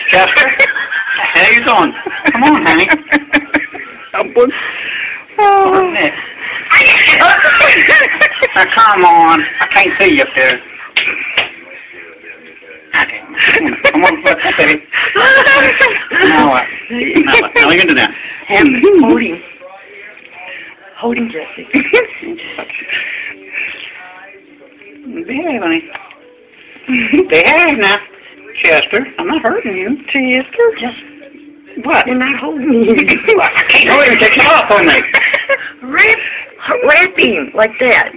Chester, how you doing? Come on, honey. Oh, Nick. Now, come on. I can't see you up there. Okay. Come on, baby. Now what? Now you can do that. Hold him. Hold him, Jesse. Behave, honey. Behave now. Chester, I'm not hurting you. Chester? Just what? You're not holding me. I can't hold him. Take him off on me. Wrap him like that.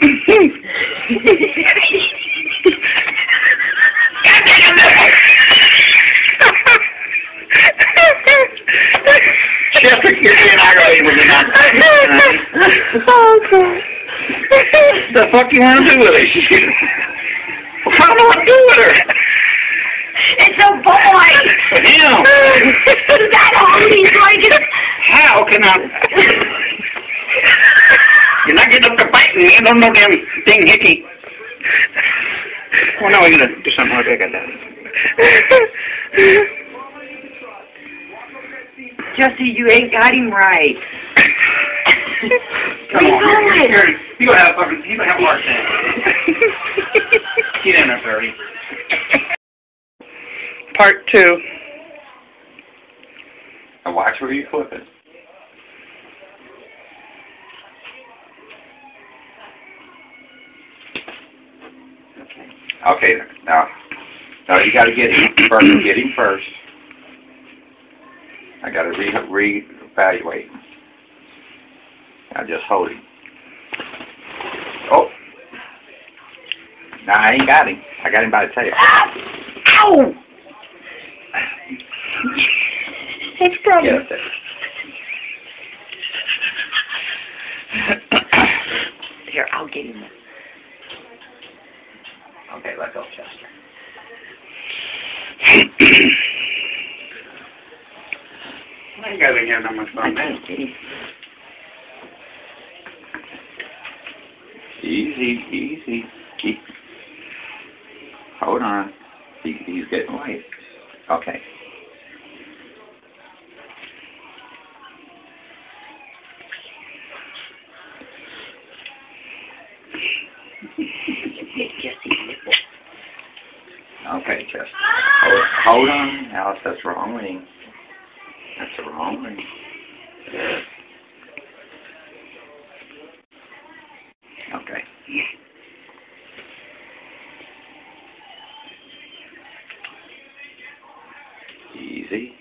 Chester, you're being aggravated with me now. Oh, God. The fuck you want to do with it? I don't know what to do with her. It's a boy! Him! He's not holding me like How can I? You're not getting up to fighting me. I don't know damn thing hickey. Well, now we're going to do something like that. Jesse, you ain't got him right. Come on. You go have a heart attack. Get in there, Barry. Part 2. Now watch where you flip it. Okay, now you got to get him first. Get him first. I got to reevaluate. Now just hold him. Oh, now I ain't got him. I got him by the tail. Ow! What's the problem? Here, I'll get him. Okay, let go, Chester. I ain't got to hear that much fun, man. Easy. Hold on. He's getting light. Okay. Okay, Chester. Hold on, Alice. That's wrong ring. That's the wrong ring. Okay. Easy.